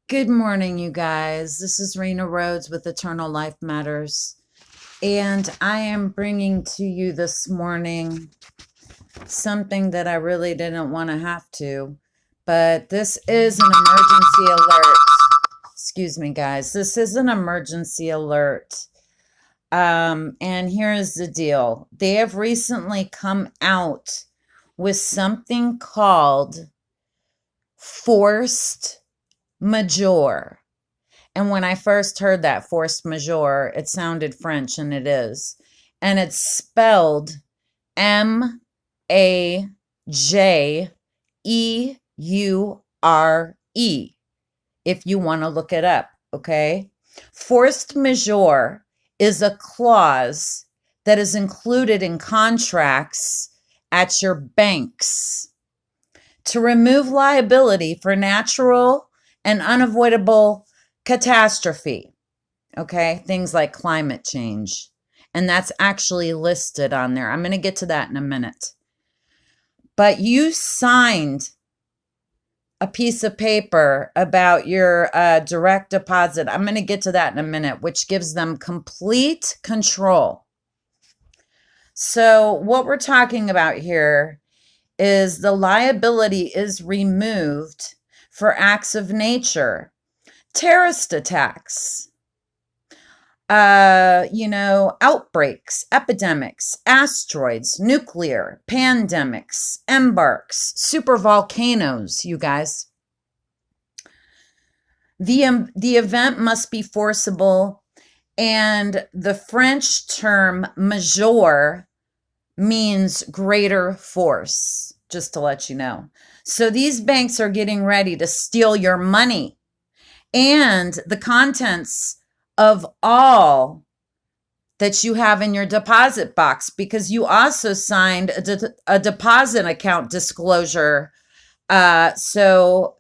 Good morning, you guys. This is Rena Rhodes with Eternal Life Matters. And I am bringing to you this morning something that I really didn't want to have to, but this is an emergency alert. Excuse me, guys. This is an emergency alert. And here is the deal. They have recently come out with something called Forced Majeure. And when I first heard that forced majeure, it sounded French, and it is. And it's spelled Majeure, if you want to look it up, okay? Forced majeure is a clause that is included in contracts at your banks to remove liability for natural and unavoidable catastrophe, okay? Things like climate change. And that's actually listed on there. I'm going to get to that in a minute. But you signed a piece of paper about your direct deposit. I'm going to get to that in a minute, which gives them complete control. So what we're talking about here is the liability is removed for acts of nature, terrorist attacks, outbreaks, epidemics, asteroids, nuclear, pandemics, embarks, super volcanoes, you guys. The event must be forcible, and the French term majeure means greater force, just to let you know. So these banks are getting ready to steal your money and the contents of all that you have in your deposit box, because you also signed a deposit account disclosure. So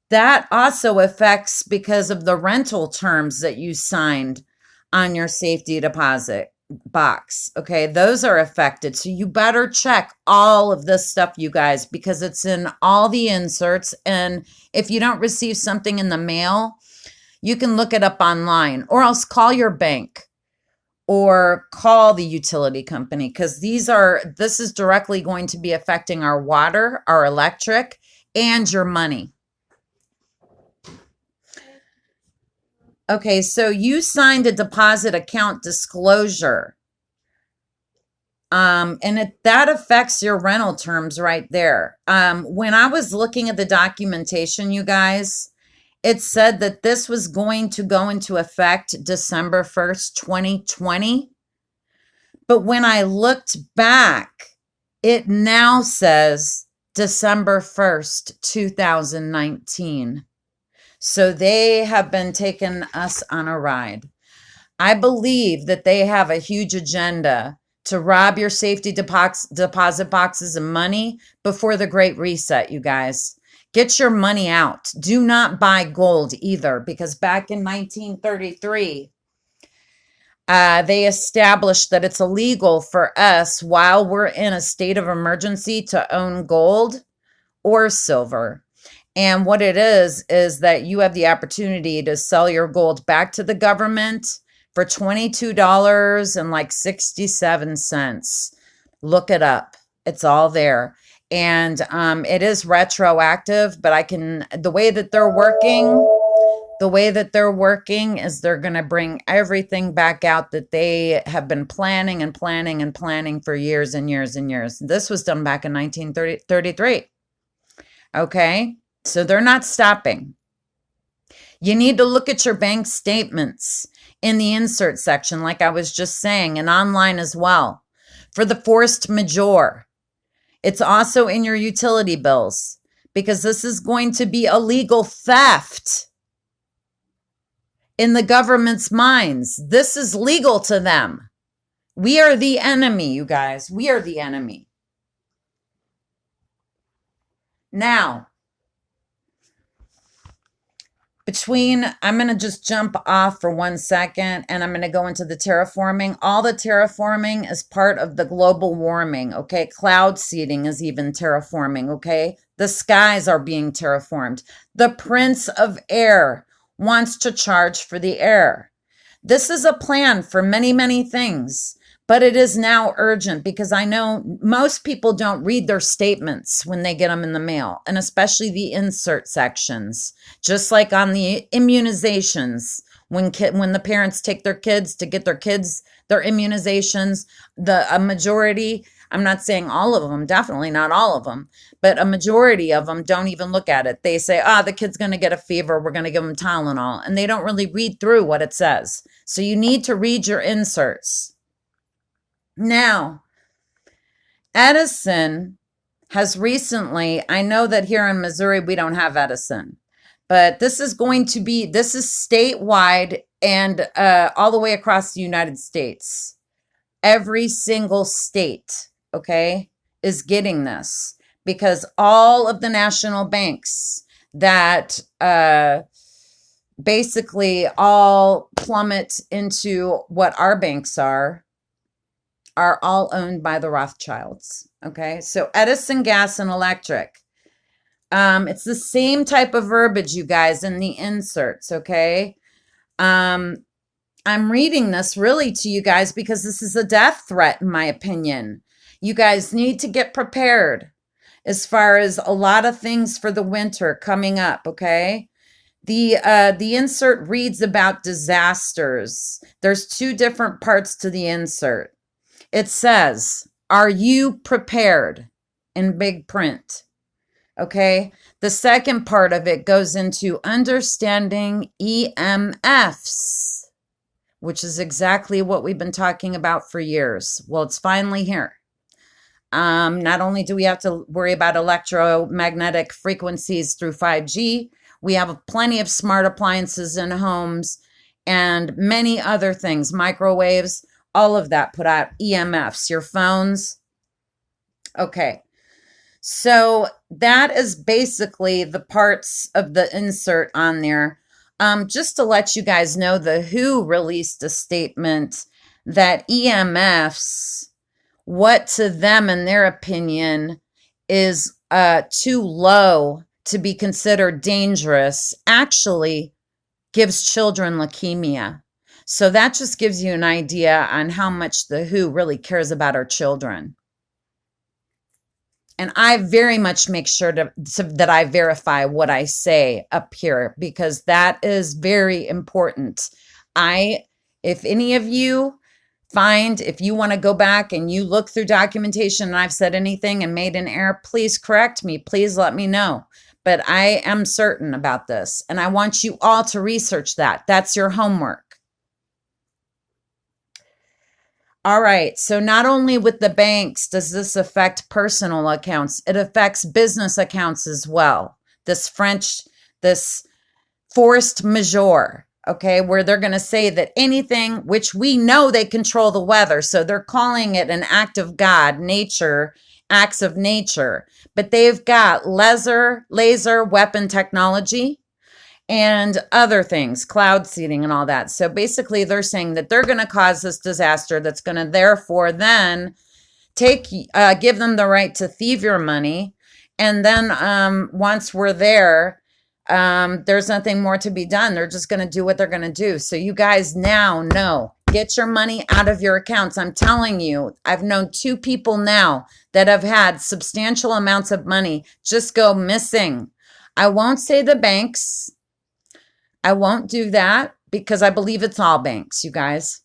that also affects because of the rental terms that you signed on your safety deposit box. Okay, those are affected. So you better check all of this stuff, you guys, because it's in all the inserts. And if you don't receive something in the mail, you can look it up online, or else call your bank or call the utility company, because this is directly going to be affecting our water, our electric, and your money. Okay, so you signed a deposit account disclosure. And that affects your rental terms right there. When I was looking at the documentation, you guys, it said that this was going to go into effect December 1st, 2020. But when I looked back, it now says December 1st, 2019. So they have been taking us on a ride. I believe that they have a huge agenda to rob your safety deposit boxes of money before the Great Reset, you guys. Get your money out. Do not buy gold either, because back in 1933, they established that it's illegal for us, while we're in a state of emergency, to own gold or silver. And what it is that you have the opportunity to sell your gold back to the government for $22.67. Look it up. It's all there. And it is retroactive, but the way that they're working is they're going to bring everything back out that they have been planning and planning and planning for years and years and years. This was done back in 1933. Okay? So they're not stopping. You need to look at your bank statements in the insert section, like I was just saying, and online as well, for the forced majeure. It's also in your utility bills, because this is going to be illegal theft in the government's minds. This is legal to them. We are the enemy, you guys. We are the enemy. Now, I'm going to just jump off for 1 second, and I'm going to go into the terraforming. All the terraforming is part of the global warming, okay? Cloud seeding is even terraforming, okay? The skies are being terraformed. The Prince of Air wants to charge for the air. This is a plan for many, many things, but it is now urgent because I know most people don't read their statements when they get them in the mail, and especially the insert sections, just like on the immunizations. When the parents take their kids to get their immunizations, a majority, I'm not saying all of them, definitely not all of them, but a majority of them don't even look at it. They say, the kid's going to get a fever, we're going to give them Tylenol, and they don't really read through what it says. So you need to read your inserts. Now, Edison has recently, I know that here in Missouri we don't have Edison, but this is statewide and all the way across the United States. Every single state, okay, is getting this because all of the national banks that basically all plummet into what our banks are all owned by the Rothschilds, okay? So Edison Gas and Electric. It's the same type of verbiage, you guys, in the inserts, okay? I'm reading this really to you guys because this is a death threat, in my opinion. You guys need to get prepared as far as a lot of things for the winter coming up, okay? The insert reads about disasters. There's two different parts to the insert. It says, "Are you prepared?" in big print. Okay. The second part of it goes into understanding EMFs, which is exactly what we've been talking about for years. Well, it's finally here. Not only do we have to worry about electromagnetic frequencies through 5G, we have plenty of smart appliances in homes and many other things, microwaves, all of that put out EMFs, your phones. Okay. So that is basically the parts of the insert on there. Just to let you guys know, the WHO released a statement that EMFs, what to them, in their opinion, is too low to be considered dangerous, actually gives children leukemia. So that just gives you an idea on how much the WHO really cares about our children. And I very much make sure that I verify what I say up here because that is very important. If any of you if you want to go back and you look through documentation and I've said anything and made an error, please correct me. Please let me know. But I am certain about this and I want you all to research that. That's your homework. All right, so not only with the banks does this affect personal accounts, it affects business accounts as well. This forced majeure, okay, where they're going to say that anything, which we know they control the weather, so they're calling it an act of God, nature, acts of nature, but they've got laser weapon technology, and other things, cloud seeding and all that. So basically they're saying that they're going to cause this disaster that's going to therefore then give them the right to thieve your money. And then once we're there, there's nothing more to be done. They're just going to do what they're going to do. So you guys now know, get your money out of your accounts. I'm telling you, I've known 2 people now that have had substantial amounts of money just go missing. I won't say the banks. I won't do that because I believe it's all banks, you guys.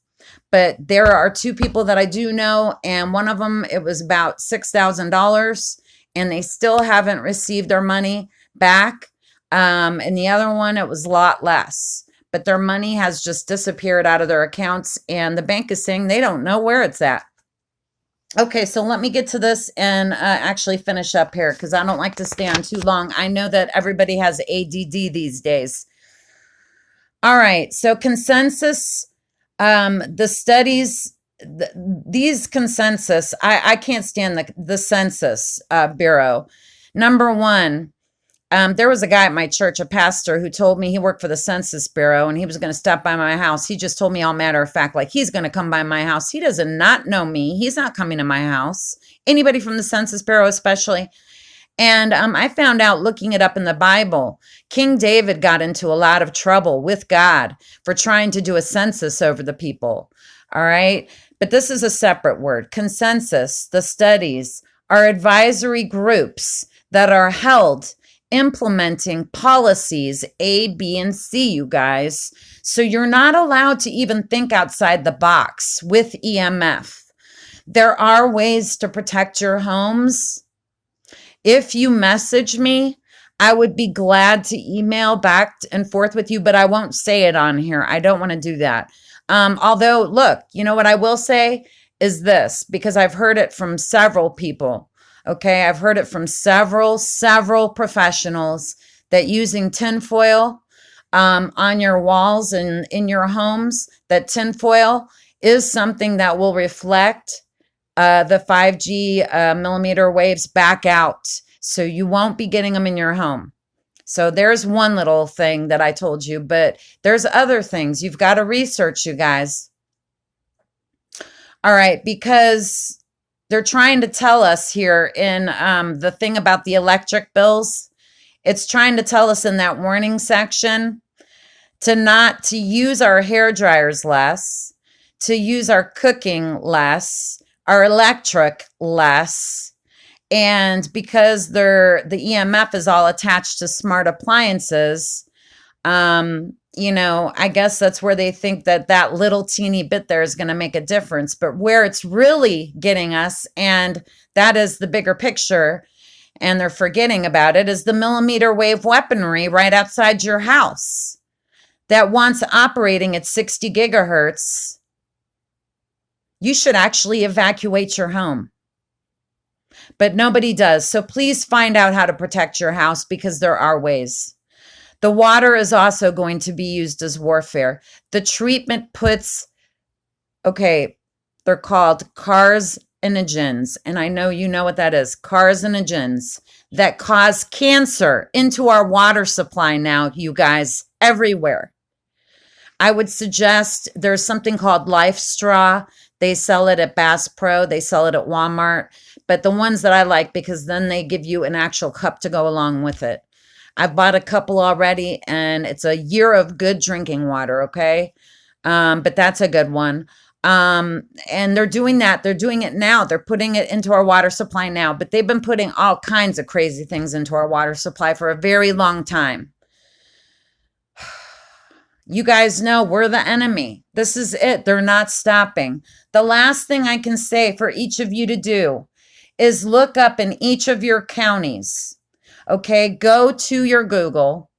But there are 2 people that I do know, and one of them, it was about $6,000, and they still haven't received their money back. And the other one, it was a lot less. But their money has just disappeared out of their accounts, and the bank is saying they don't know where it's at. Okay, so let me get to this and actually finish up here because I don't like to stay on too long. I know that everybody has ADD these days. All right, so consensus, the studies, these consensus, I can't stand the Census Bureau. Number one, there was a guy at my church, a pastor, who told me he worked for the Census Bureau and he was going to stop by my house. He just told me all matter of fact, like he's going to come by my house. He does not know me. He's not coming to my house. Anybody from the Census Bureau especially. And I found out looking it up in the Bible, King David got into a lot of trouble with God for trying to do a census over the people. All right. But this is a separate word. Consensus, the studies, are advisory groups that are held implementing policies A, B, and C, you guys. So you're not allowed to even think outside the box with EMF. There are ways to protect your homes. If you message me, I would be glad to email back and forth with you, but I won't say it on here. I don't want to do that. Although, look, you know what I will say is this, because I've heard it from several people. Okay, I've heard it from several professionals that using tinfoil on your walls and in your homes, that tinfoil is something that will reflect the 5G millimeter waves back out. So you won't be getting them in your home. So there's one little thing that I told you, but there's other things you've got to research, you guys. All right, because they're trying to tell us here in the thing about the electric bills. It's trying to tell us in that warning section to use our hair dryers less, to use our cooking less, our electric less. And because the EMF is all attached to smart appliances, I guess that's where they think that little teeny bit there is going to make a difference. But where it's really getting us, and that is the bigger picture, and they're forgetting about it, is the millimeter wave weaponry right outside your house that once operating at 60 gigahertz, you should actually evacuate your home. But nobody does. So please find out how to protect your house, because there are ways. The water is also going to be used as warfare. The treatment puts, they're called carcinogens. And I know you know what that is. Carcinogens that cause cancer into our water supply now, you guys, everywhere. I would suggest there's something called Life Straw. They sell it at Bass Pro. They sell it at Walmart. But the ones that I like, because then they give you an actual cup to go along with it. I've bought a couple already, and it's a year of good drinking water, okay? But that's a good one. And they're doing that. They're doing it now. They're putting it into our water supply now. But they've been putting all kinds of crazy things into our water supply for a very long time. You guys know we're the enemy. This is it. They're not stopping. The last thing I can say for each of you to do is look up in each of your counties. Okay, go to your Google,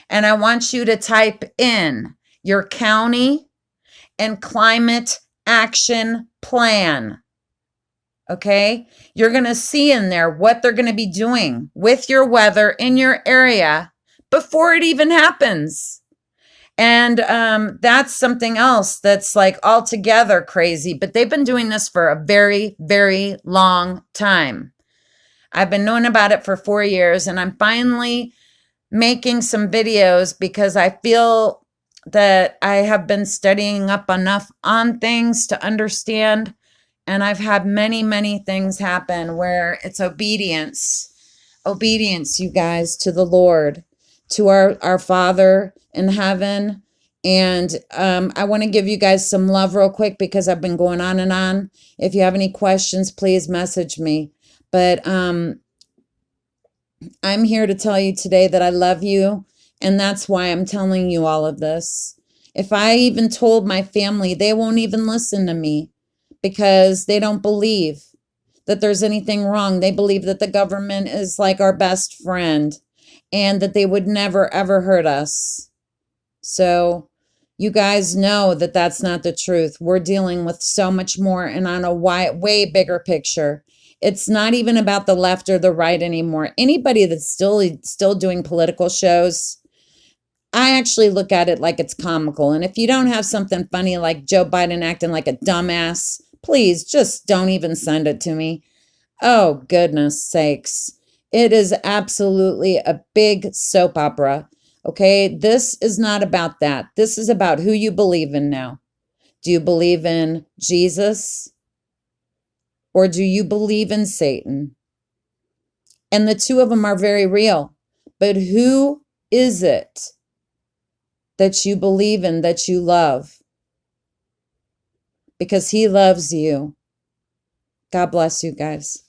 and I want you to type in your county and climate action plan. Okay, you're going to see in there what they're going to be doing with your weather in your area before it even happens. And that's something else that's like altogether crazy, but they've been doing this for a very, very long time. I've been knowing about it for 4 years, and I'm finally making some videos because I feel that I have been studying up enough on things to understand. And I've had many, many things happen where it's obedience, you guys, to the Lord, to our Father in heaven. And I want to give you guys some love real quick, because I've been going on and on. If you have any questions, please message me. But I'm here to tell you today that I love you, and that's why I'm telling you all of this. If I even told my family, they won't even listen to me, because they don't believe that there's anything wrong. They believe that the government is like our best friend and that they would never, ever hurt us. So you guys know that that's not the truth. We're dealing with so much more and on a way bigger picture. It's not even about the left or the right anymore. Anybody that's still doing political shows, I actually look at it like it's comical. And if you don't have something funny like Joe Biden acting like a dumbass, please just don't even send it to me. Oh, goodness sakes. It is absolutely a big soap opera. Okay, this is not about that. This is about who you believe in now. Do you believe in Jesus? Or do you believe in Satan? And the two of them are very real. But who is it that you believe in, that you love? Because he loves you. God bless you guys.